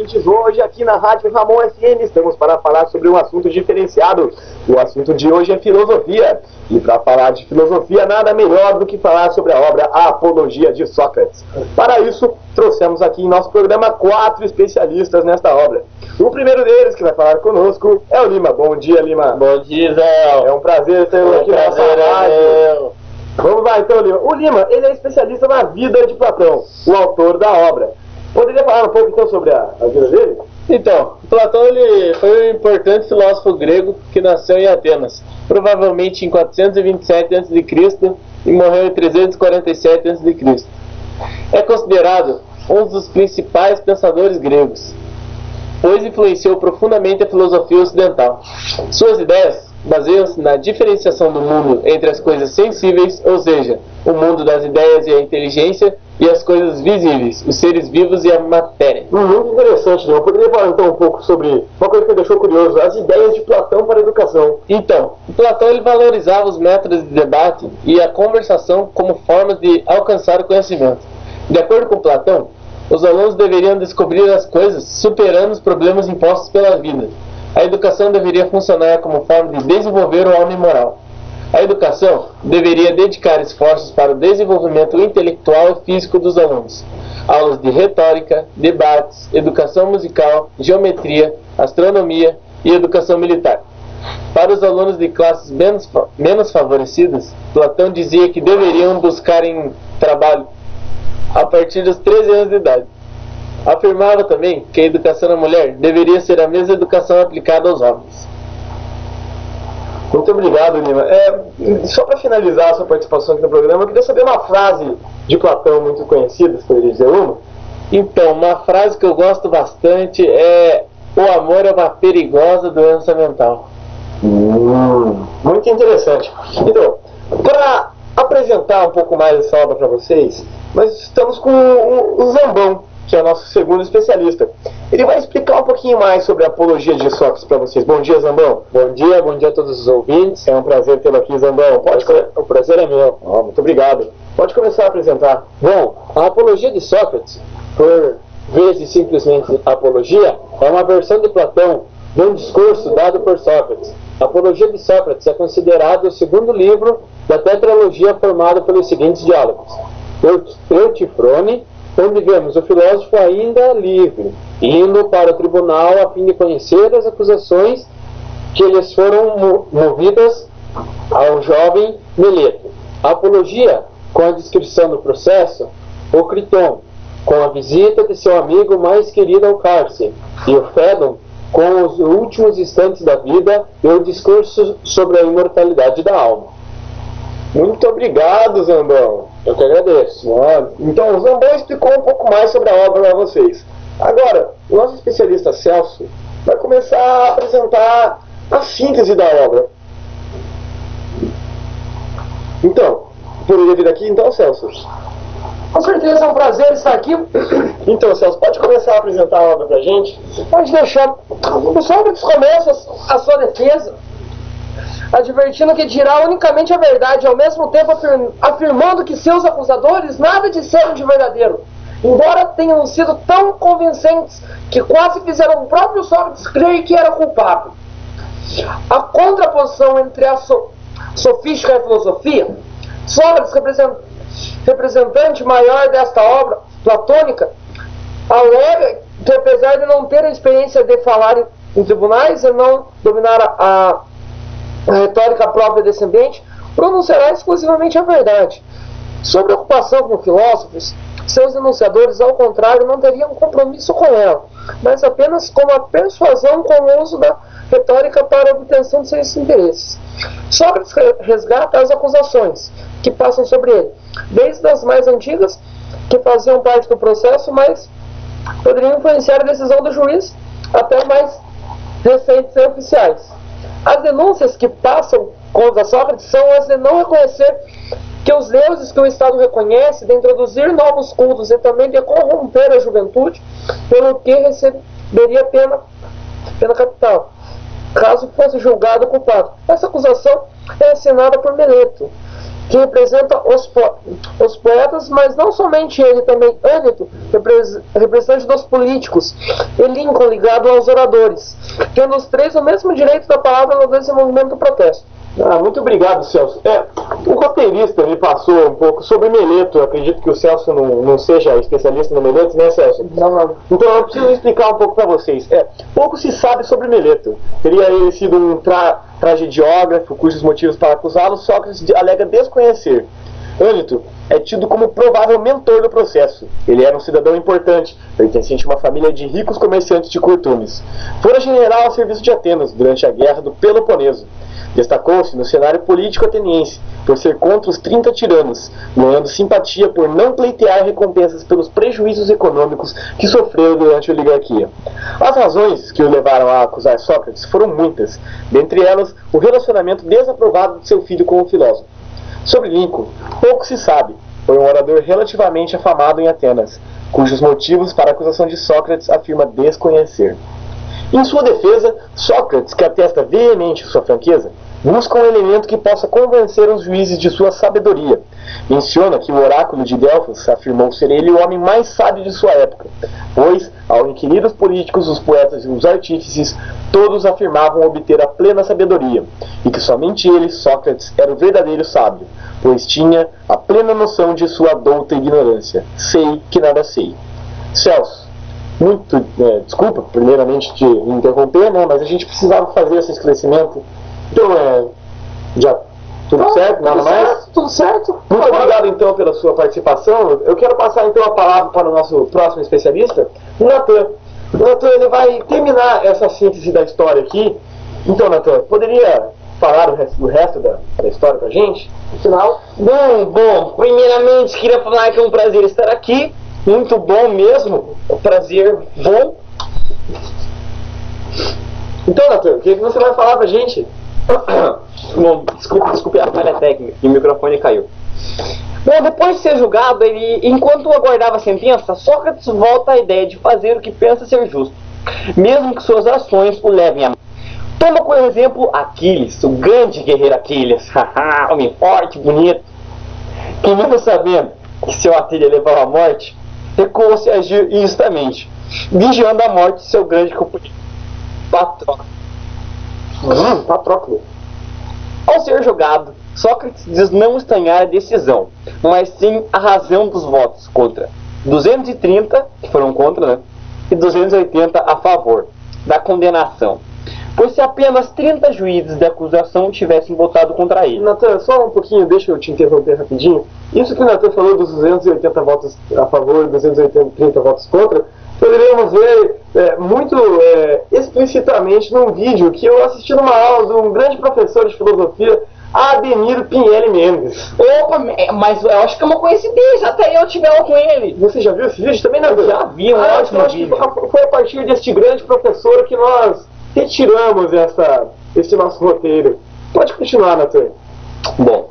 ouvintes, hoje aqui na Rádio Ramon FM estamos para falar sobre um assunto diferenciado. O assunto de hoje é filosofia. E para falar de filosofia, nada melhor do que falar sobre a obra A Apologia de Sócrates. Para isso, trouxemos aqui em nosso programa 4 especialistas nesta obra. O primeiro deles que vai falar conosco é o Lima. Bom dia, Lima. Bom dia, Zé. É um prazer tê-lo aqui nessa rádio. Vamos lá então, Lima. O Lima, ele é especialista na vida de Platão, o autor da obra. Poderia falar um pouco então sobre a vida dele? Então, Platão ele foi um importante filósofo grego que nasceu em Atenas, provavelmente em 427 a.C. e morreu em 347 a.C. É considerado um dos principais pensadores gregos, pois influenciou profundamente a filosofia ocidental. Suas ideias baseiam-se na diferenciação do mundo entre as coisas sensíveis, ou seja, o mundo das ideias e a inteligência, e as coisas visíveis, os seres vivos e a matéria. Muito interessante, Leon. Poderia falar então um pouco sobre uma coisa que me deixou curioso, as ideias de Platão para a educação. Então, Platão ele valorizava os métodos de debate e a conversação como formas de alcançar o conhecimento. De acordo com Platão, os alunos deveriam descobrir as coisas superando os problemas impostos pela vida. A educação deveria funcionar como forma de desenvolver o homem moral. A educação deveria dedicar esforços para o desenvolvimento intelectual e físico dos alunos. Aulas de retórica, debates, educação musical, geometria, astronomia e educação militar. Para os alunos de classes menos favorecidas, Platão dizia que deveriam buscar trabalho a partir dos 13 anos de idade. Afirmava também que a educação da mulher deveria ser a mesma educação aplicada aos homens. Muito obrigado, Lima. Só para finalizar a sua participação aqui no programa, eu queria saber uma frase de Platão muito conhecida, se poderia dizer uma? Então, uma frase que eu gosto bastante é: o amor é uma perigosa doença mental. Muito interessante. Então, para apresentar um pouco mais essa obra para vocês, nós estamos com o Zambão, que é o nosso segundo especialista. Ele vai explicar um pouquinho mais sobre a apologia de Sócrates para vocês. Bom dia, Zambão. Bom dia a todos os ouvintes. É um prazer tê-lo aqui, Zambão. O prazer é meu. Muito obrigado. Pode começar a apresentar. Bom, a apologia de Sócrates, por vezes simplesmente apologia, é uma versão de Platão de um discurso dado por Sócrates. A Apologia de Sócrates é considerado o segundo livro da tetralogia formada pelos seguintes diálogos: Eutifrone, onde vemos o filósofo ainda livre, indo para o tribunal a fim de conhecer as acusações que lhes foram movidas ao jovem Meleto. A Apologia, com a descrição do processo, o Criton, com a visita de seu amigo mais querido ao cárcere, e o Fédon, com os últimos instantes da vida e o discurso sobre a imortalidade da alma. Muito obrigado, Zambão. Eu que agradeço. Então, o Zambão explicou um pouco mais sobre a obra para vocês. Agora, o nosso especialista Celso vai começar a apresentar a síntese da obra. Então, poderia vir aqui então, Celso? Com certeza é um prazer estar aqui. Então, Celso, pode começar a apresentar a obra pra gente? Pode deixar. O Sócrates começa a sua defesa advertindo que dirá unicamente a verdade, ao mesmo tempo afirmando que seus acusadores nada disseram de verdadeiro, embora tenham sido tão convincentes que quase fizeram o próprio Sócrates crer que era culpado. A contraposição entre a sofística e a filosofia, Sócrates, representante maior desta obra platônica, alega que, apesar de não ter a experiência de falar em tribunais e não dominar a retórica própria desse ambiente, pronunciará exclusivamente a verdade. Sua preocupação como filósofos, seus denunciadores, ao contrário, não teriam compromisso com ela, mas apenas com a persuasão com o uso da retórica para a obtenção de seus interesses. Sócrates resgata as acusações que passam sobre ele, desde as mais antigas, que faziam parte do processo, mas poderiam influenciar a decisão do juiz, até mais recentes e oficiais. As denúncias que passam contra Sócrates são as de não reconhecer que os deuses que o Estado reconhece, de introduzir novos cultos e também de corromper a juventude, pelo que receberia pena capital, caso fosse julgado culpado. Essa acusação é assinada por Meleto, que representa os poetas, mas não somente ele, também Ânito, representante dos políticos, e Lincoln, ligado aos oradores, tendo os três o mesmo direito da palavra no desenvolvimento do protesto. Muito obrigado, Celso. O roteirista me passou um pouco sobre Meleto. Eu acredito que o Celso não seja especialista no Meleto, né, Celso? Não. Então eu preciso explicar um pouco para vocês. Pouco se sabe sobre Meleto. Teria ele sido um tragediógrafo, cujos motivos para acusá-lo Sócrates alega desconhecer. Ânito é tido como provável mentor do processo. Ele era um cidadão importante, pertencente a uma família de ricos comerciantes de costumes. Fora general a serviço de Atenas durante a Guerra do Peloponeso. Destacou-se no cenário político ateniense por ser contra os 30 tiranos, ganhando simpatia por não pleitear recompensas pelos prejuízos econômicos que sofreu durante a oligarquia. As razões que o levaram a acusar Sócrates foram muitas, dentre elas o relacionamento desaprovado de seu filho com o filósofo. Sobre Lincoln, pouco se sabe. Foi um orador relativamente afamado em Atenas, cujos motivos para a acusação de Sócrates afirma desconhecer. Em sua defesa, Sócrates, que atesta veemente sua franqueza, busca um elemento que possa convencer os juízes de sua sabedoria. Menciona que o oráculo de Delfos afirmou ser ele o homem mais sábio de sua época, pois, ao inquirir os políticos, os poetas e os artífices, todos afirmavam obter a plena sabedoria, e que somente ele, Sócrates, era o verdadeiro sábio, pois tinha a plena noção de sua douta ignorância. Sei que nada sei. Celso, desculpa, primeiramente, te interromper, né, mas a gente precisava fazer esse esclarecimento. Então, já tudo certo? Nada mais? Tudo certo. Muito obrigado, então, pela sua participação. Eu quero passar, então, a palavra para o nosso próximo especialista, o Natan. O Natan, ele vai terminar essa síntese da história aqui. Então, Natan, poderia falar o resto da história para a gente? No final. Bom, primeiramente, queria falar que é um prazer estar aqui. Muito bom mesmo. Um prazer bom. Então, Natan, o que você vai falar para a gente? Bom, desculpe a falha técnica, que o microfone caiu. Bom, depois de ser julgado, enquanto aguardava a sentença, Sócrates volta à ideia de fazer o que pensa ser justo, mesmo que suas ações o levem a... Toma como exemplo Aquiles, o grande guerreiro Aquiles, homem forte, bonito, que mesmo sabendo que seu ato ia levar à morte, recuou-se a agir instantamente, vigiando a morte de seu grande companheiro, Patroclo. Ao ser julgado, Sócrates diz não estranhar a decisão, mas sim a razão dos votos contra. 230 que foram contra, né? E 280 a favor da condenação. Pois se apenas 30 juízes da acusação tivessem votado contra ele. Natan, só um pouquinho, deixa eu te interromper rapidinho. Isso que o Natan falou dos 280 votos a favor e 230 votos contra, poderíamos ver muito explicitamente num vídeo que eu assisti numa aula de um grande professor de filosofia, Ademir Pinhel Mendes. Opa, mas eu acho que é uma coincidência, até eu tive aula com ele. Você já viu esse vídeo também, Natan? Eu já vi, um ótimo vídeo. Foi a partir deste grande professor que nós retiramos esse nosso roteiro. Pode continuar, Natan. Bom,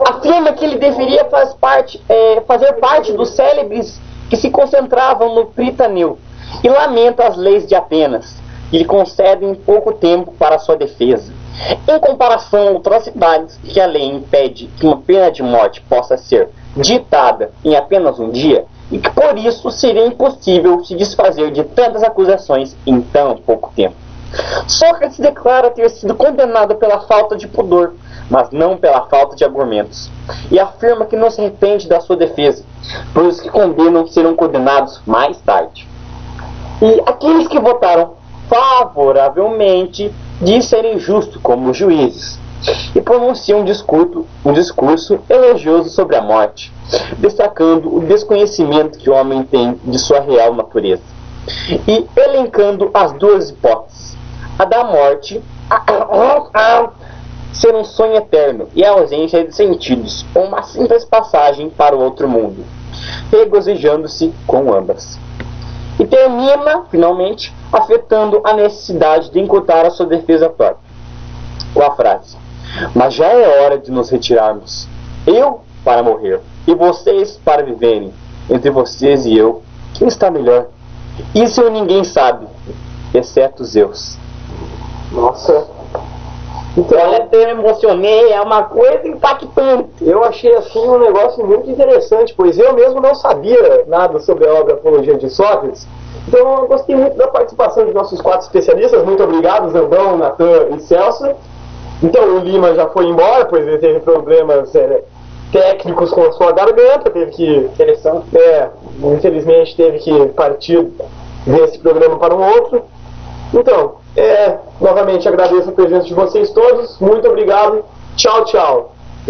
afirma que ele deveria fazer parte dos célebres que se concentravam no Pritaneu e lamenta as leis de Atenas, que lhe concedem pouco tempo para sua defesa. Em comparação a outras cidades, que a lei impede que uma pena de morte possa ser ditada em apenas um dia, e que por isso seria impossível se desfazer de tantas acusações em tão pouco tempo. Sócrates declara ter sido condenado pela falta de pudor, mas não pela falta de argumentos, e afirma que não se arrepende da sua defesa, pois os que condenam serão condenados mais tarde. E aqueles que votaram favoravelmente diz serem justos como os juízes, e pronunciam um discurso elogioso sobre a morte, destacando o desconhecimento que o homem tem de sua real natureza, e elencando as duas hipóteses, a da morte ser um sonho eterno e a ausência de sentidos, ou uma simples passagem para o outro mundo, regozijando-se com ambas. E termina, finalmente, afetando a necessidade de encurtar a sua defesa própria, com a frase: mas já é hora de nos retirarmos, eu para morrer, e vocês para viverem. Entre vocês e eu, quem está melhor? Isso ninguém sabe, exceto Zeus. Nossa, Então, Olha, até me emocionei, é uma coisa impactante. eu achei assim um negócio muito interessante, pois eu mesmo não sabia nada sobre a obra Apologia de Sócrates. Então eu gostei muito da participação de nossos 4 especialistas. Muito obrigado, Zambão, Natan e Celso. Então o Lima já foi embora, pois ele teve problemas técnicos com a sua garganta, teve que... infelizmente teve que partir desse programa para um outro. Então, novamente agradeço a presença de vocês todos. Muito obrigado. Tchau, tchau.